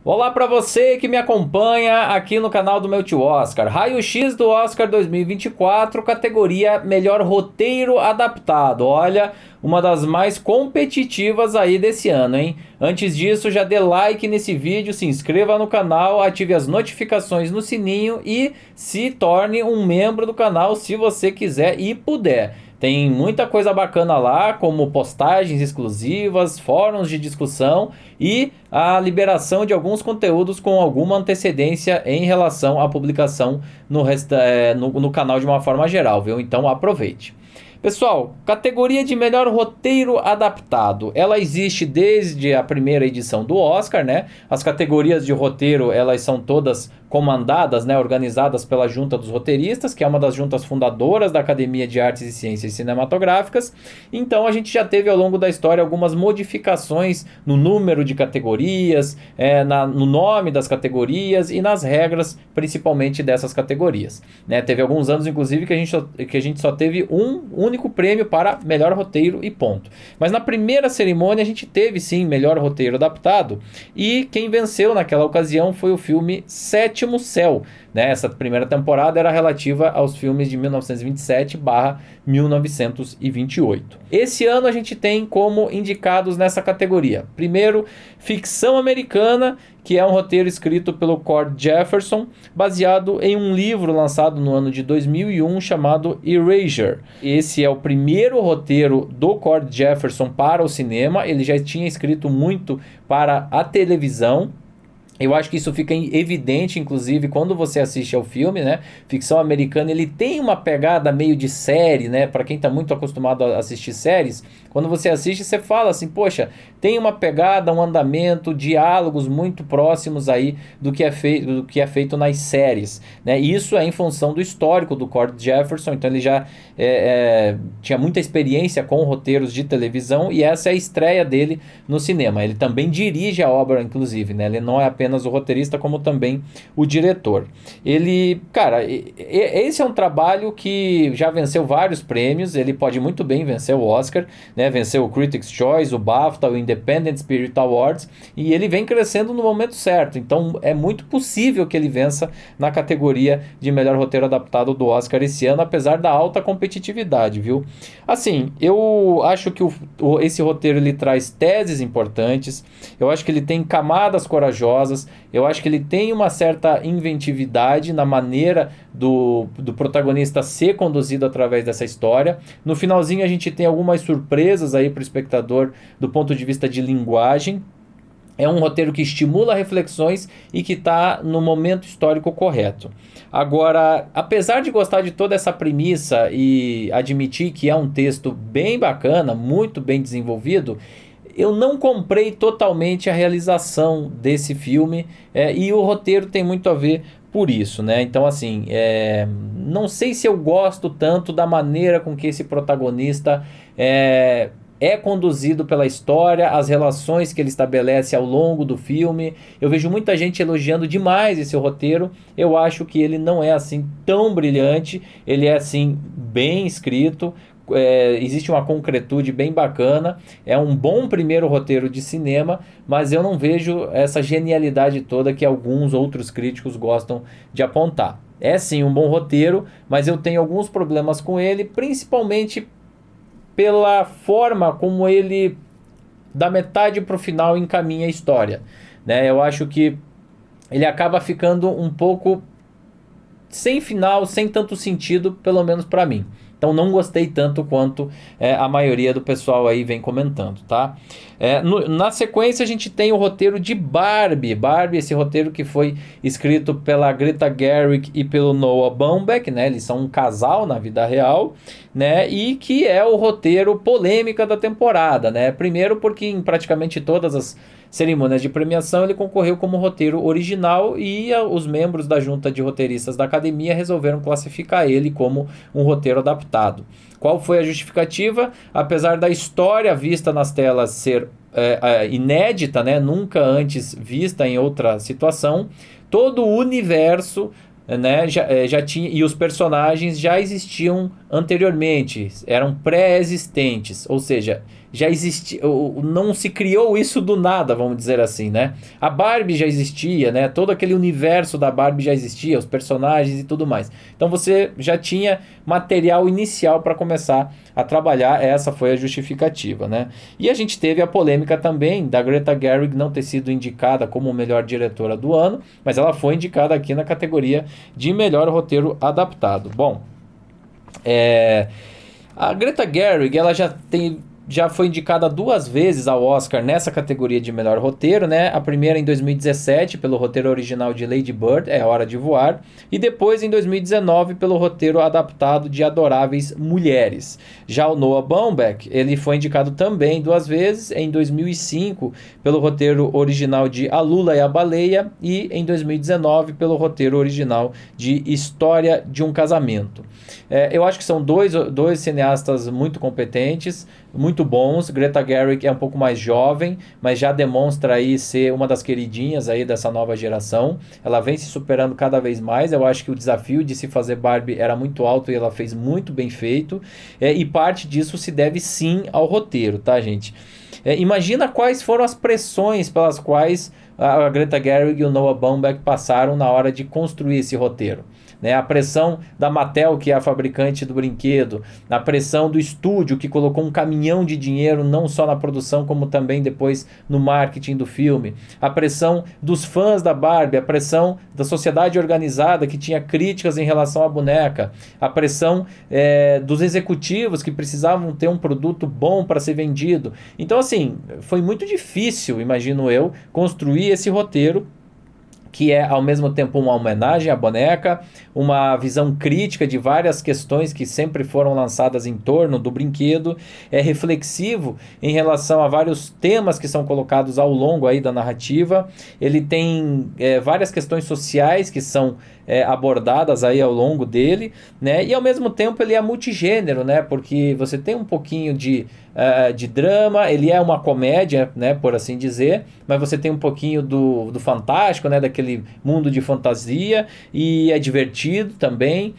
Olá para você que me acompanha aqui no canal do meu tio Oscar. Raio-X do Oscar 2024, categoria Melhor Roteiro Adaptado. Olha, uma das mais competitivas aí desse ano, hein? Antes disso, já dê like nesse vídeo, se inscreva no canal, ative as notificações no sininho e se torne um membro do canal se você quiser e puder. Tem muita coisa bacana lá, como postagens exclusivas, fóruns de discussão e a liberação de alguns conteúdos com alguma antecedência em relação à publicação no canal de uma forma geral, viu? Então aproveite. Pessoal, categoria de melhor roteiro adaptado. Ela existe desde a primeira edição do Oscar, né? As categorias de roteiro, elas são todas comandadas, né, organizadas pela Junta dos Roteiristas, que é uma das juntas fundadoras da Academia de Artes e Ciências Cinematográficas. Então a gente já teve ao longo da história algumas modificações no número de categorias, no nome das categorias e nas regras, principalmente dessas categorias. Né? Teve alguns anos, inclusive, que a gente só teve um único prêmio para melhor roteiro e ponto. Mas na primeira cerimônia a gente teve sim melhor roteiro adaptado e quem venceu naquela ocasião foi o filme Sétimo Céu. Né? Essa primeira temporada era relativa aos filmes de 1927/1928. Esse ano a gente tem como indicados nessa categoria. Primeiro, ficção americana, que é um roteiro escrito pelo Cord Jefferson, baseado em um livro lançado no ano de 2001 chamado Erasure. Esse é o primeiro roteiro do Cord Jefferson para o cinema. Ele já tinha escrito muito para a televisão. Eu acho que isso fica evidente, inclusive, quando você assiste ao filme, né? Ficção americana, ele tem uma pegada meio de série, né? Para quem está muito acostumado a assistir séries, quando você assiste, você fala assim, poxa, tem uma pegada, um andamento, diálogos muito próximos aí do que é feito nas séries, né? E isso é em função do histórico do Cord Jefferson, então ele já tinha muita experiência com roteiros de televisão e essa é a estreia dele no cinema. Ele também dirige a obra, inclusive, né? Ele não é apenas o roteirista, como também o diretor. Ele, cara, esse é um trabalho que já venceu vários prêmios, ele pode muito bem vencer o Oscar, né? Venceu o Critics' Choice, o BAFTA, o Independent Spirit Awards, e ele vem crescendo no momento certo, então é muito possível que ele vença na categoria de melhor roteiro adaptado do Oscar esse ano, apesar da alta competitividade, viu? Assim, eu acho que esse roteiro ele traz teses importantes, eu acho que ele tem camadas corajosas, eu acho que ele tem uma certa inventividade na maneira do protagonista ser conduzido através dessa história. No finalzinho a gente tem algumas surpresas aí para o espectador do ponto de vista de linguagem. É um roteiro que estimula reflexões e que está no momento histórico correto. Agora, apesar de gostar de toda essa premissa e admitir que é um texto bem bacana, muito bem desenvolvido, eu não comprei totalmente a realização desse filme e o roteiro tem muito a ver por isso, né? Então, assim, não sei se eu gosto tanto da maneira com que esse protagonista é conduzido pela história, as relações que ele estabelece ao longo do filme. Eu vejo muita gente elogiando demais esse roteiro. Eu acho que ele não é assim tão brilhante, ele é assim bem escrito. Existe uma concretude bem bacana, é um bom primeiro roteiro de cinema, mas eu não vejo essa genialidade toda que alguns outros críticos gostam de apontar. É sim um bom roteiro, mas eu tenho alguns problemas com ele, principalmente pela forma como ele, da metade para o final, encaminha a história, né? Eu acho que ele acaba ficando um pouco sem final, sem tanto sentido, pelo menos para mim. Então não gostei tanto quanto a maioria do pessoal aí vem comentando, tá? Na sequência a gente tem o roteiro de Barbie. Barbie, esse roteiro que foi escrito pela Greta Gerwig e pelo Noah Baumbach, né? Eles são um casal na vida real, né? E que é o roteiro polêmica da temporada, né? Primeiro porque em praticamente todas as cerimônias de premiação ele concorreu como roteiro original e os membros da junta de roteiristas da academia resolveram classificar ele como um roteiro adaptado. Qual foi a justificativa? Apesar da história vista nas telas ser inédita, né? Nunca antes vista em outra situação, todo o universo, né, já tinha, e os personagens já existiam anteriormente, eram pré-existentes, ou seja, já existia, não se criou isso do nada, vamos dizer assim, né? A Barbie já existia, né? Todo aquele universo da Barbie já existia, os personagens e tudo mais. Então você já tinha material inicial para começar a trabalhar, essa foi a justificativa, né? E a gente teve a polêmica também da Greta Gerwig não ter sido indicada como melhor diretora do ano, mas ela foi indicada aqui na categoria de melhor roteiro adaptado. Bom, a Greta Gerwig, ela já foi indicada 2 vezes ao Oscar nessa categoria de melhor roteiro, né? A primeira em 2017 pelo roteiro original de Lady Bird, É Hora de Voar, e depois em 2019 pelo roteiro adaptado de Adoráveis Mulheres. Já o Noah Baumbach, ele foi indicado também 2 vezes, em 2005 pelo roteiro original de A Lula e a Baleia e em 2019 pelo roteiro original de História de um Casamento. Eu acho que são dois cineastas muito competentes, muito bons. Greta Gerwig é um pouco mais jovem, mas já demonstra aí ser uma das queridinhas aí dessa nova geração. Ela vem se superando cada vez mais. Eu acho que o desafio de se fazer Barbie era muito alto e ela fez muito bem feito. E parte disso se deve sim ao roteiro, tá, gente? Imagina quais foram as pressões pelas quais a Greta Gerwig e o Noah Baumbach passaram na hora de construir esse roteiro. Né, a pressão da Mattel, que é a fabricante do brinquedo, a pressão do estúdio, que colocou um caminhão de dinheiro não só na produção, como também depois no marketing do filme, a pressão dos fãs da Barbie, a pressão da sociedade organizada, que tinha críticas em relação à boneca, a pressão dos executivos, que precisavam ter um produto bom para ser vendido. Então, assim, foi muito difícil, imagino eu, construir esse roteiro, que é ao mesmo tempo uma homenagem à boneca, uma visão crítica de várias questões que sempre foram lançadas em torno do brinquedo, é reflexivo em relação a vários temas que são colocados ao longo aí da narrativa, ele tem várias questões sociais que são abordadas aí ao longo dele, né? E ao mesmo tempo ele é multigênero, né? Porque você tem um pouquinho de drama, ele é uma comédia, né, por assim dizer, mas você tem um pouquinho do fantástico, né, daquele mundo de fantasia, e é divertido também,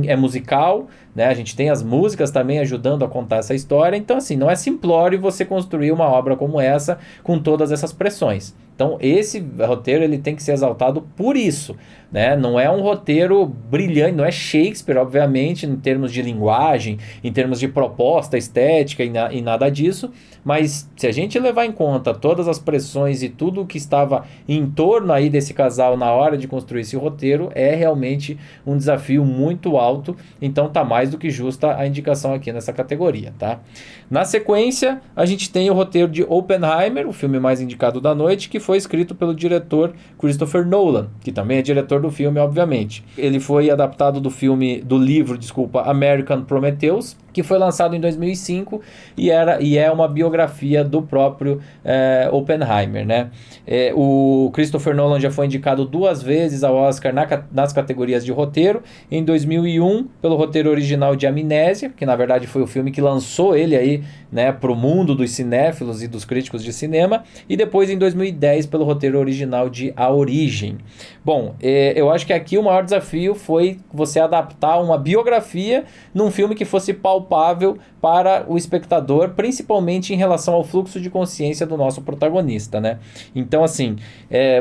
é musical, né, a gente tem as músicas também ajudando a contar essa história. Então, assim, não é simplório você construir uma obra como essa com todas essas pressões. Então, esse roteiro ele tem que ser exaltado por isso, né? Não é um roteiro brilhante, não é Shakespeare, obviamente, em termos de linguagem, em termos de proposta estética e nada disso, mas se a gente levar em conta todas as pressões e tudo o que estava em torno aí desse casal na hora de construir esse roteiro, é realmente um desafio muito alto. Então tá mais do que justa a indicação aqui nessa categoria, tá? Na sequência, a gente tem o roteiro de Oppenheimer, o filme mais indicado da noite, que foi escrito pelo diretor Christopher Nolan, que também é diretor do filme, obviamente. Ele foi adaptado do livro, American Prometheus, que foi lançado em 2005 e é uma biografia do próprio Oppenheimer, né? O Christopher Nolan já foi indicado 2 vezes ao Oscar nas categorias de roteiro, em 2001 pelo roteiro original de Amnésia, que na verdade foi o filme que lançou ele aí, né, para o mundo dos cinéfilos e dos críticos de cinema, e depois em 2010 pelo roteiro original de A Origem. Bom, eu acho que aqui o maior desafio foi você adaptar uma biografia num filme que fosse palpável para o espectador, principalmente em relação ao fluxo de consciência do nosso protagonista, né? Então, assim,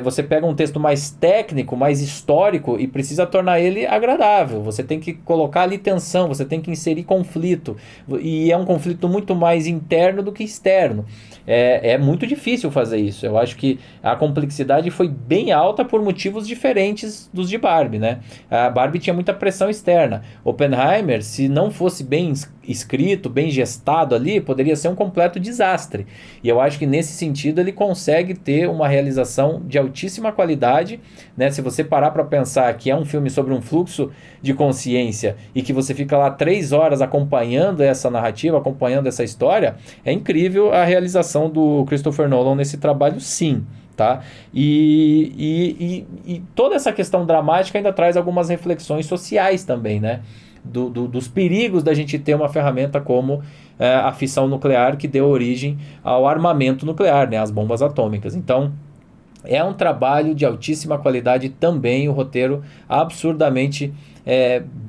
você pega um texto mais técnico, mais histórico e precisa tornar ele agradável. Você tem que colocar ali tensão, você tem que inserir conflito, e é um conflito muito mais interno do que externo. É muito difícil fazer isso. Eu acho que a complexidade foi bem alta por motivos diferentes dos de Barbie, né? A Barbie tinha muita pressão externa. Oppenheimer, se não fosse bem escrito, bem gestado ali, poderia ser um completo desastre. E eu acho que nesse sentido ele consegue ter uma realização de altíssima qualidade, né? Se você parar para pensar que é um filme sobre um fluxo de consciência e que você fica lá 3 horas acompanhando essa narrativa, acompanhando essa história, é incrível a realização do Christopher Nolan nesse trabalho, sim. Tá? E toda essa questão dramática ainda traz algumas reflexões sociais também, né? Dos perigos da gente ter uma ferramenta como a fissão nuclear, que deu origem ao armamento nuclear, né? As bombas atômicas. Então, É um trabalho de altíssima qualidade também, o roteiro absurdamente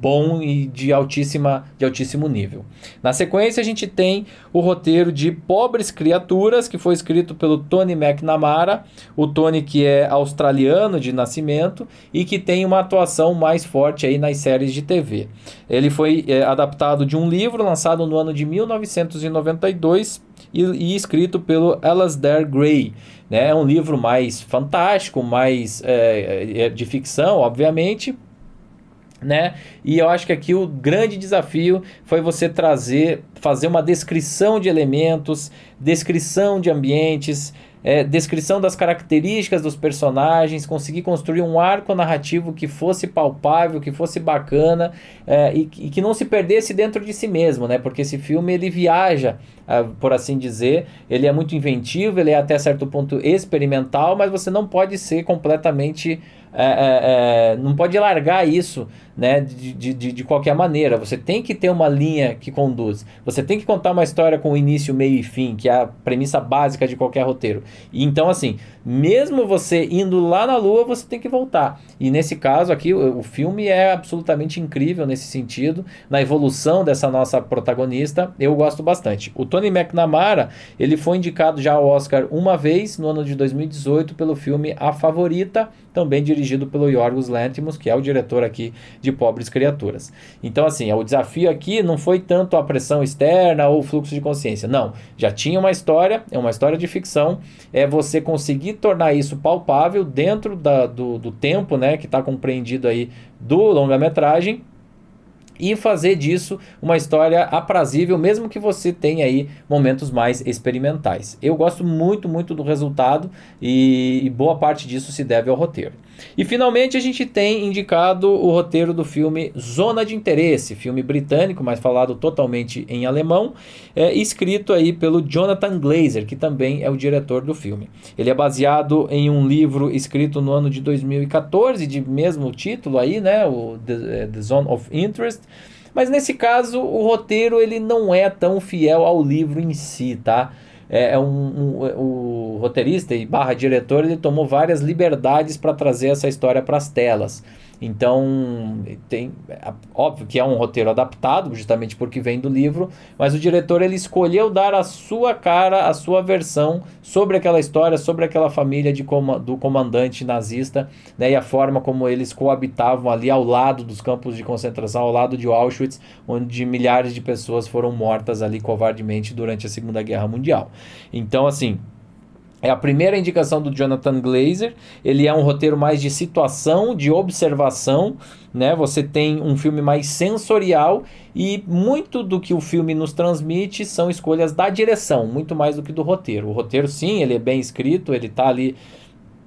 bom e de altíssimo nível. Na sequência, a gente tem o roteiro de Pobres Criaturas, que foi escrito pelo Tony McNamara, o Tony que é australiano de nascimento e que tem uma atuação mais forte aí nas séries de TV. Ele foi adaptado de um livro lançado no ano de 1992 e escrito pelo Alasdair Gray. É um livro mais fantástico, mais de ficção, obviamente, né? E eu acho que aqui o grande desafio foi você fazer uma descrição de elementos, descrição de ambientes, descrição das características dos personagens, conseguir construir um arco narrativo que fosse palpável, que fosse bacana, e que não se perdesse dentro de si mesmo, né? Porque esse filme ele viaja, por assim dizer, ele é muito inventivo, ele é até certo ponto experimental, mas você não pode ser completamente não pode largar isso, né, de qualquer maneira. Você tem que ter uma linha que conduz. Você tem que contar uma história com início, meio e fim, que é a premissa básica de qualquer roteiro. E então, assim, mesmo você indo lá na Lua, você tem que voltar. E nesse caso aqui, o filme é absolutamente incrível nesse sentido, na evolução dessa nossa protagonista. Eu gosto bastante. O Tony McNamara, ele foi indicado já ao Oscar uma vez, no ano de 2018, pelo filme A Favorita, também dirigido pelo Yorgos Lanthimos, que é o diretor aqui de Pobres Criaturas. Então, assim, o desafio aqui não foi tanto a pressão externa ou o fluxo de consciência. Não, já tinha uma história, é uma história de ficção, é você conseguir tornar isso palpável dentro do tempo, né, que está compreendido aí do longa-metragem, e fazer disso uma história aprazível, mesmo que você tenha aí momentos mais experimentais. Eu gosto muito, muito do resultado e boa parte disso se deve ao roteiro. E finalmente a gente tem indicado o roteiro do filme Zona de Interesse, filme britânico, mas falado totalmente em alemão, escrito aí pelo Jonathan Glazer, que também é o diretor do filme. Ele é baseado em um livro escrito no ano de 2014, de mesmo título aí, né, o The Zone of Interest. Mas nesse caso o roteiro ele não é tão fiel ao livro em si, tá? O roteirista e diretor ele tomou várias liberdades para trazer essa história para as telas. Então, óbvio que é um roteiro adaptado, justamente porque vem do livro, mas o diretor ele escolheu dar a sua cara, a sua versão sobre aquela história, sobre aquela família do comandante nazista, né, e a forma como eles coabitavam ali ao lado dos campos de concentração, ao lado de Auschwitz, onde milhares de pessoas foram mortas ali covardemente durante a Segunda Guerra Mundial. Então, assim, é a primeira indicação do Jonathan Glazer. Ele é um roteiro mais de situação, de observação, né? Você tem um filme mais sensorial e muito do que o filme nos transmite são escolhas da direção, muito mais do que do roteiro. O roteiro, sim, ele é bem escrito, ele tá ali.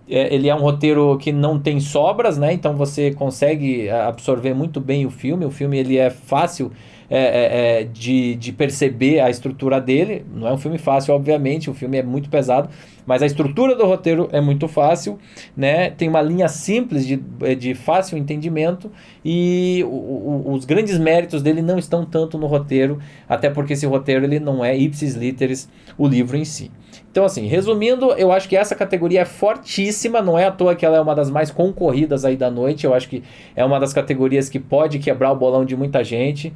Ele é um roteiro que não tem sobras, né? Então você consegue absorver muito bem o filme. O filme ele é fácil de perceber a estrutura dele. Não é um filme fácil, obviamente, o filme é muito pesado, mas a estrutura do roteiro é muito fácil, né? Tem uma linha simples de fácil entendimento e os grandes méritos dele não estão tanto no roteiro, até porque esse roteiro ele não é ipsis literis o livro em si. Então, assim, resumindo, eu acho que essa categoria é fortíssima, não é à toa que ela é uma das mais concorridas aí da noite. Eu acho que é uma das categorias que pode quebrar o bolão de muita gente.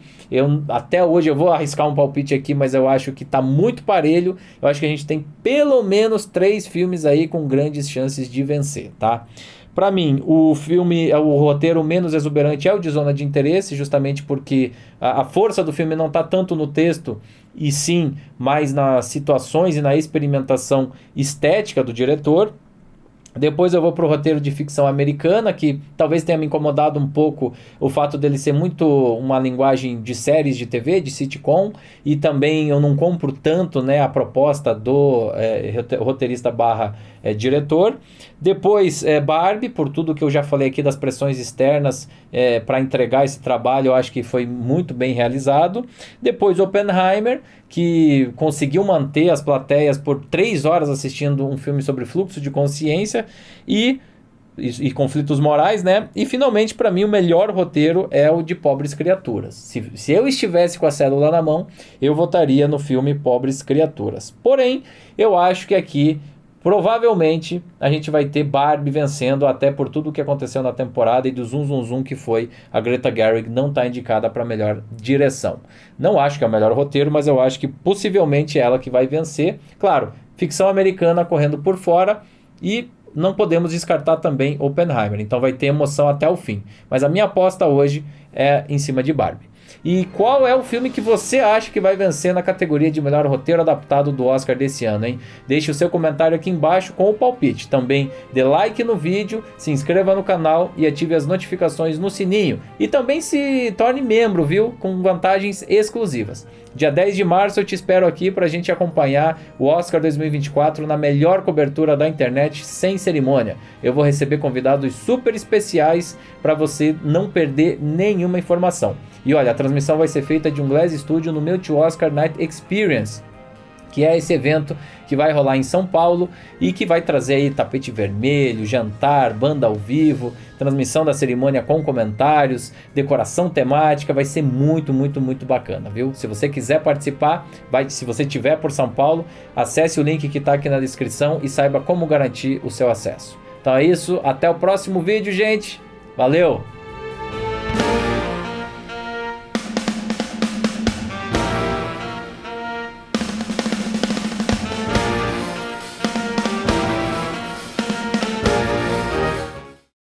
Até hoje eu vou arriscar um palpite aqui, mas eu acho que tá muito parelho. Eu acho que a gente tem pelo menos 3 filmes aí com grandes chances de vencer, tá? Para mim, o roteiro menos exuberante é o de Zona de Interesse, justamente porque a força do filme não está tanto no texto, e sim mais nas situações e na experimentação estética do diretor. Depois eu vou pro roteiro de ficção americana, que talvez tenha me incomodado um pouco o fato dele ser muito uma linguagem de séries de TV, de sitcom, e também eu não compro tanto, né, a proposta do roteirista / diretor. Depois Barbie, por tudo que eu já falei aqui das pressões externas para entregar esse trabalho, eu acho que foi muito bem realizado. Depois Oppenheimer, que conseguiu manter as plateias por 3 horas assistindo um filme sobre fluxo de consciência e conflitos morais, né? E finalmente, para mim, o melhor roteiro é o de Pobres Criaturas. Se eu estivesse com a cédula na mão, eu votaria no filme Pobres Criaturas. Porém, eu acho que aqui Provavelmente a gente vai ter Barbie vencendo, até por tudo o que aconteceu na temporada e do zum zum zum que foi a Greta Gerwig não está indicada para melhor direção. Não acho que é o melhor roteiro, mas eu acho que possivelmente é ela que vai vencer. Claro, ficção americana correndo por fora e não podemos descartar também Oppenheimer. Então vai ter emoção até o fim. Mas a minha aposta hoje é em cima de Barbie. E qual é o filme que você acha que vai vencer na categoria de melhor roteiro adaptado do Oscar desse ano, hein? Deixe o seu comentário aqui embaixo com o palpite. Também dê like no vídeo, se inscreva no canal e ative as notificações no sininho. E também se torne membro, viu? Com vantagens exclusivas. Dia 10 de março eu te espero aqui para a gente acompanhar o Oscar 2024 na melhor cobertura da internet, sem cerimônia. Eu vou receber convidados super especiais para você não perder nenhuma informação. E olha, a transmissão vai ser feita de um Glass Studio no meu Tio Oscar Night Experience, que é esse evento que vai rolar em São Paulo e que vai trazer aí tapete vermelho, jantar, banda ao vivo, transmissão da cerimônia com comentários, decoração temática, vai ser muito bacana, viu? Se você quiser participar, se você estiver por São Paulo, acesse o link que está aqui na descrição e saiba como garantir o seu acesso. Então é isso, até o próximo vídeo, gente. Valeu!